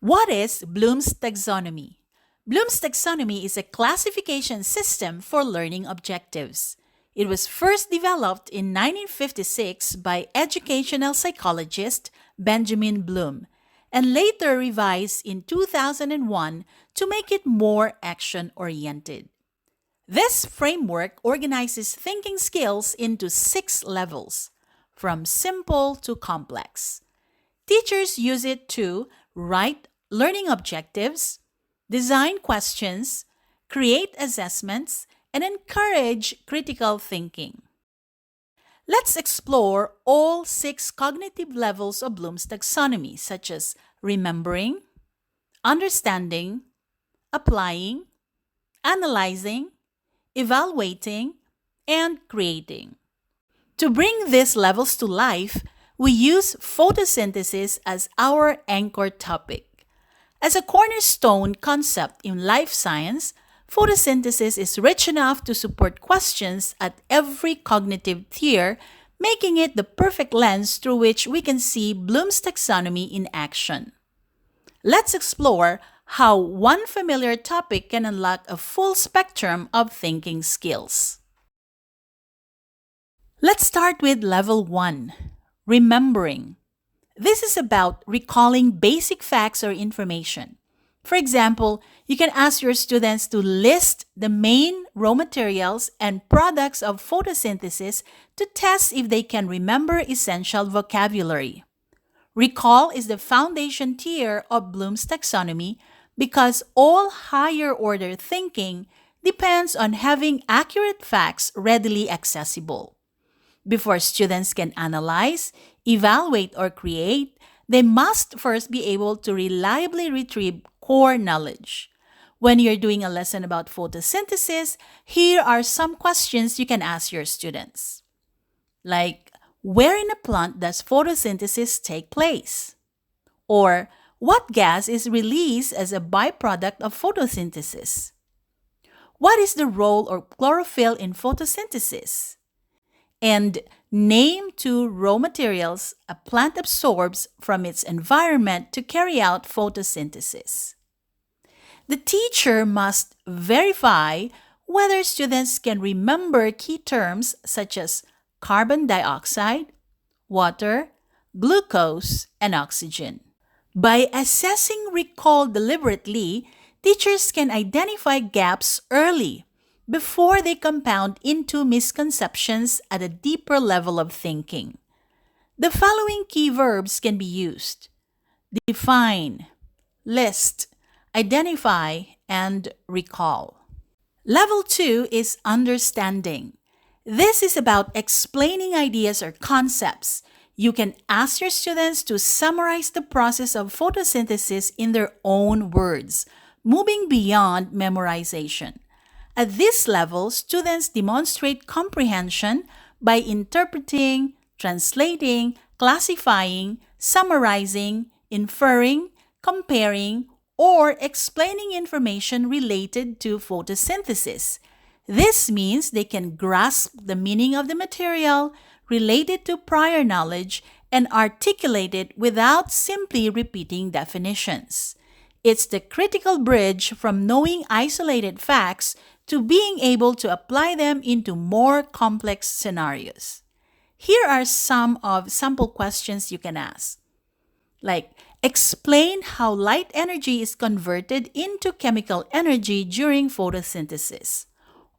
What is Bloom's taxonomy? Bloom's taxonomy is a classification system for learning objectives. It was first developed in 1956 by educational psychologist Benjamin Bloom and later revised in 2001 to make it more action oriented. This framework organizes thinking skills into 6 levels, from simple to complex. Teachers use it to write learning objectives, design questions, create assessments, and encourage critical thinking. Let's explore all 6 cognitive levels of Bloom's taxonomy, such as remembering, understanding, applying, analyzing, evaluating, and creating. To bring these levels to life, we use photosynthesis as our anchor topic. As a cornerstone concept in life science, photosynthesis is rich enough to support questions at every cognitive tier, making it the perfect lens through which we can see Bloom's taxonomy in action. Let's explore how one familiar topic can unlock a full spectrum of thinking skills. Let's start with level 1, remembering. This is about recalling basic facts or information. For example, you can ask your students to list the main raw materials and products of photosynthesis to test if they can remember essential vocabulary. Recall is the foundation tier of Bloom's taxonomy because all higher order thinking depends on having accurate facts readily accessible. Before students can analyze, evaluate, or create, they must first be able to reliably retrieve core knowledge. When you're doing a lesson about photosynthesis, here are some questions you can ask your students. Like, where in a plant does photosynthesis take place? Or, what gas is released as a byproduct of photosynthesis? What is the role of chlorophyll in photosynthesis? And name 2 raw materials a plant absorbs from its environment to carry out photosynthesis. The teacher must verify whether students can remember key terms such as carbon dioxide, water, glucose, and oxygen. By assessing recall deliberately, teachers can identify gaps early before they compound into misconceptions at a deeper level of thinking. The following key verbs can be used: define, list, identify, and recall. Level 2 is understanding. This is about explaining ideas or concepts. You can ask your students to summarize the process of photosynthesis in their own words, moving beyond memorization. At this level, students demonstrate comprehension by interpreting, translating, classifying, summarizing, inferring, comparing, or explaining information related to photosynthesis. This means they can grasp the meaning of the material, relate it to prior knowledge, and articulate it without simply repeating definitions. It's the critical bridge from knowing isolated facts to being able to apply them into more complex scenarios. Here are some of sample questions you can ask. Like, explain how light energy is converted into chemical energy during photosynthesis.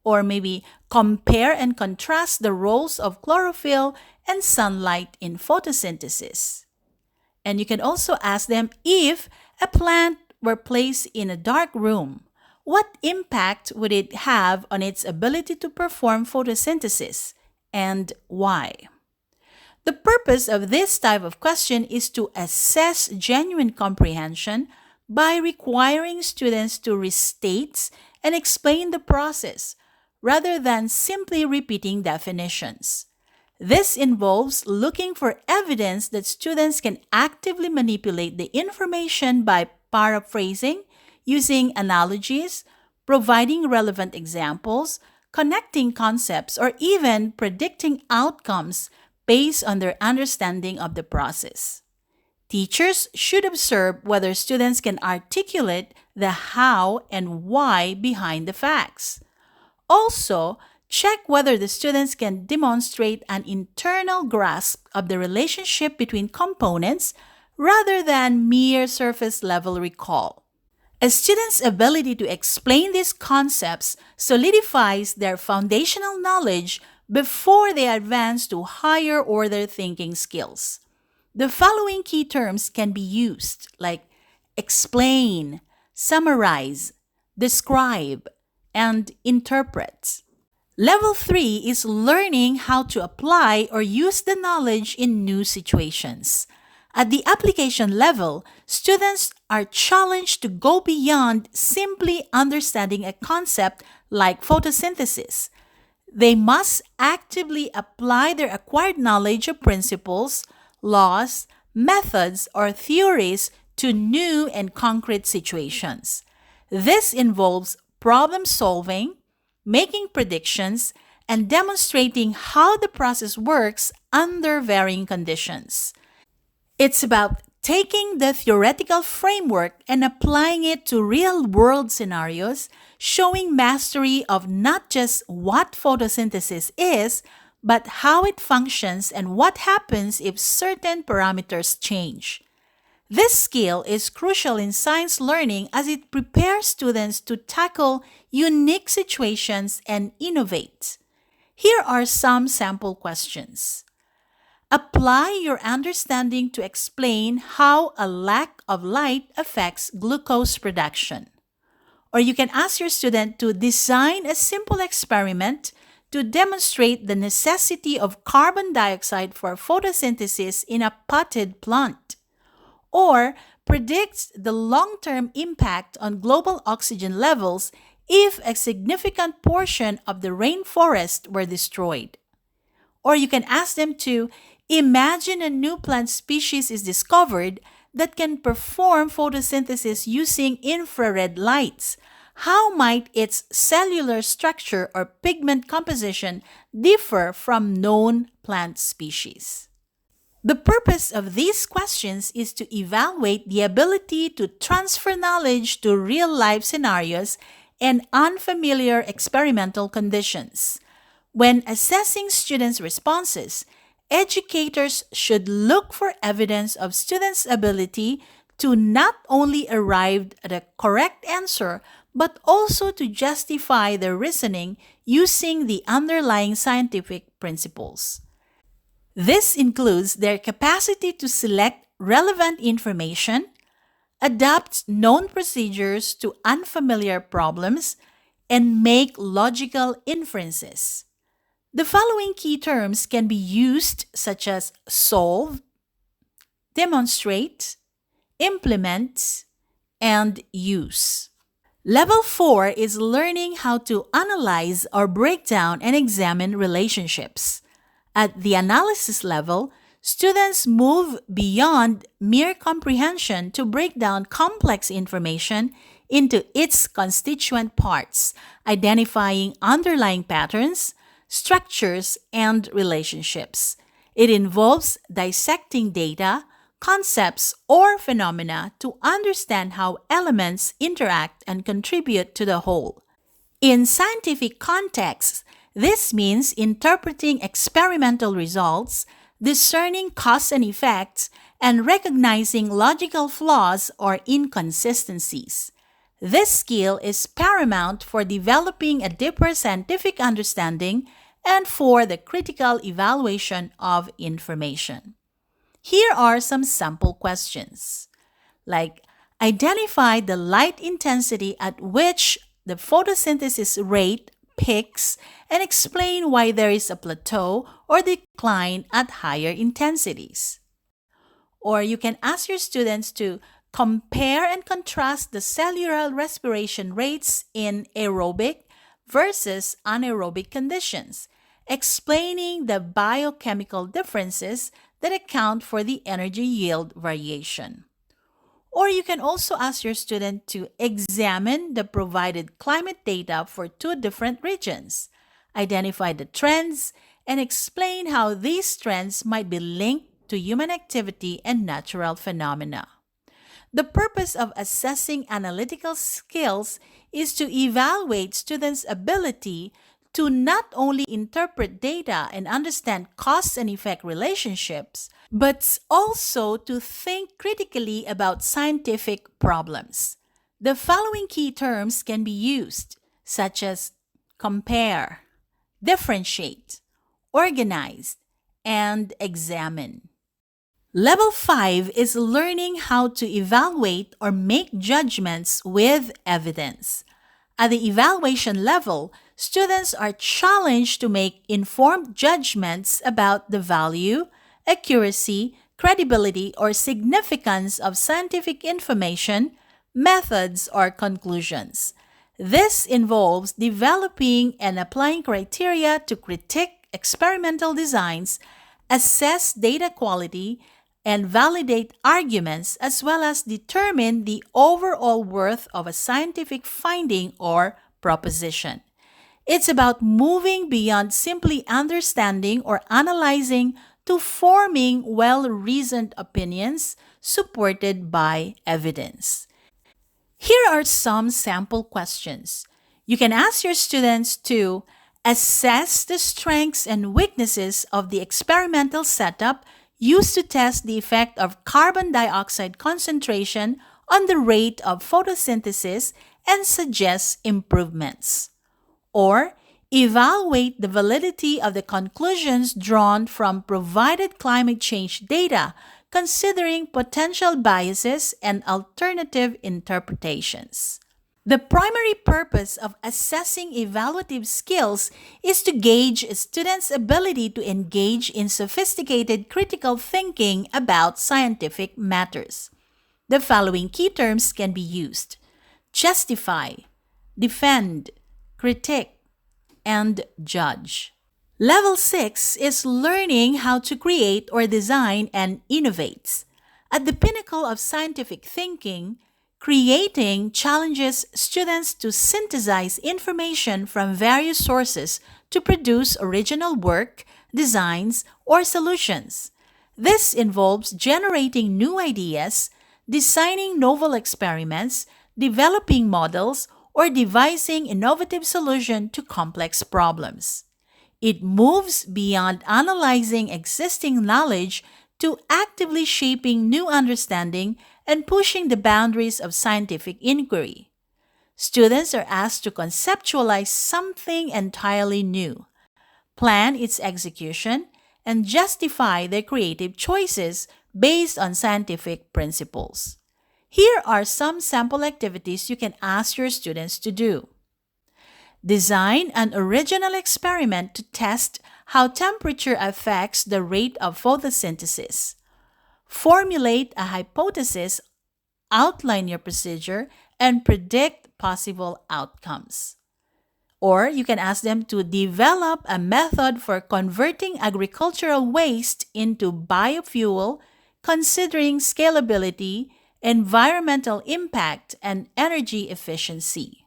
Or maybe compare and contrast the roles of chlorophyll and sunlight in photosynthesis. And you can also ask them, if a plant were placed in a dark room, what impact would it have on its ability to perform photosynthesis, and why? The purpose of this type of question is to assess genuine comprehension by requiring students to restate and explain the process, rather than simply repeating definitions. This involves looking for evidence that students can actively manipulate the information by paraphrasing, using analogies, providing relevant examples, connecting concepts, or even predicting outcomes based on their understanding of the process. Teachers should observe whether students can articulate the how and why behind the facts. Also, check whether the students can demonstrate an internal grasp of the relationship between components rather than mere surface level recall. A student's ability to explain these concepts solidifies their foundational knowledge before they advance to higher order thinking skills. The following key terms can be used, like explain, summarize, describe, and interpret. Level 3 is learning how to apply or use the knowledge in new situations. At the application level, students are challenged to go beyond simply understanding a concept like photosynthesis. They must actively apply their acquired knowledge of principles, laws, methods, or theories to new and concrete situations. This involves problem solving, making predictions, and demonstrating how the process works under varying conditions. It's about taking the theoretical framework and applying it to real-world scenarios, showing mastery of not just what photosynthesis is, but how it functions and what happens if certain parameters change. This skill is crucial in science learning as it prepares students to tackle unique situations and innovate. Here are some sample questions. Apply your understanding to explain how a lack of light affects glucose production. Or you can ask your student to design a simple experiment to demonstrate the necessity of carbon dioxide for photosynthesis in a potted plant. Or predicts the long-term impact on global oxygen levels if a significant portion of the rainforest were destroyed. Or you can ask them to imagine a new plant species is discovered that can perform photosynthesis using infrared lights. How might its cellular structure or pigment composition differ from known plant species? The purpose of these questions is to evaluate the ability to transfer knowledge to real-life scenarios and unfamiliar experimental conditions. When assessing students' responses, educators should look for evidence of students' ability to not only arrive at a correct answer, but also to justify their reasoning using the underlying scientific principles. This includes their capacity to select relevant information, adapt known procedures to unfamiliar problems, and make logical inferences. The following key terms can be used such as solve, demonstrate, implement, and use. Level 4 is learning how to analyze or break down and examine relationships. At the analysis level, students move beyond mere comprehension to break down complex information into its constituent parts, identifying underlying patterns, structures, and relationships. It involves dissecting data, concepts, or phenomena to understand how elements interact and contribute to the whole. In scientific contexts, this means interpreting experimental results, discerning cause and effects, and recognizing logical flaws or inconsistencies. This skill is paramount for developing a deeper scientific understanding and for the critical evaluation of information. Here are some sample questions, like identify the light intensity at which the photosynthesis rate peaks and explain why there is a plateau or decline at higher intensities. Or you can ask your students to compare and contrast the cellular respiration rates in aerobic versus anaerobic conditions, explaining the biochemical differences that account for the energy yield variation. Or you can also ask your student to examine the provided climate data for two different regions, identify the trends, and explain how these trends might be linked to human activity and natural phenomena. The purpose of assessing analytical skills is to evaluate students' ability to not only interpret data and understand cause and effect relationships, but also to think critically about scientific problems. The following key terms can be used, such as compare, differentiate, organize, and examine. Level 5 is learning how to evaluate or make judgments with evidence. At the evaluation level, students are challenged to make informed judgments about the value, accuracy, credibility, or significance of scientific information, methods, or conclusions. This involves developing and applying criteria to critique experimental designs, assess data quality, and validate arguments, as well as determine the overall worth of a scientific finding or proposition. It's about moving beyond simply understanding or analyzing to forming well-reasoned opinions supported by evidence. Here are some sample questions. You can ask your students to assess the strengths and weaknesses of the experimental setup used to test the effect of carbon dioxide concentration on the rate of photosynthesis and suggest improvements. Or evaluate the validity of the conclusions drawn from provided climate change data, considering potential biases and alternative interpretations. The primary purpose of assessing evaluative skills is to gauge a student's ability to engage in sophisticated critical thinking about scientific matters. The following key terms can be used: justify, defend, critique, and judge. Level 6 is learning how to create or design and innovate. At the pinnacle of scientific thinking, creating challenges students to synthesize information from various sources to produce original work, designs, or solutions. This involves generating new ideas, designing novel experiments, developing models, or devising innovative solutions to complex problems. It moves beyond analyzing existing knowledge to actively shaping new understanding and pushing the boundaries of scientific inquiry. Students are asked to conceptualize something entirely new, plan its execution, and justify their creative choices based on scientific principles. Here are some sample activities you can ask your students to do. Design an original experiment to test how temperature affects the rate of photosynthesis. Formulate a hypothesis, outline your procedure, and predict possible outcomes. Or you can ask them to develop a method for converting agricultural waste into biofuel, considering scalability, environmental impact, and energy efficiency.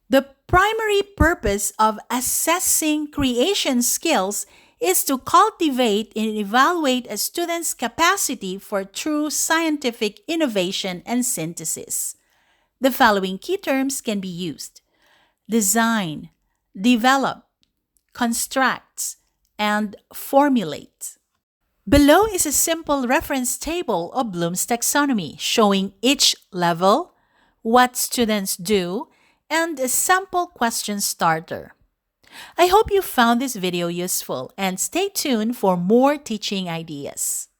The primary purpose of assessing creation skills is to cultivate and evaluate a student's capacity for true scientific innovation and synthesis. The following key terms can be used: design, develop, construct, and formulate. Below is a simple reference table of Bloom's taxonomy showing each level, what students do, and a sample question starter. I hope you found this video useful and stay tuned for more teaching ideas.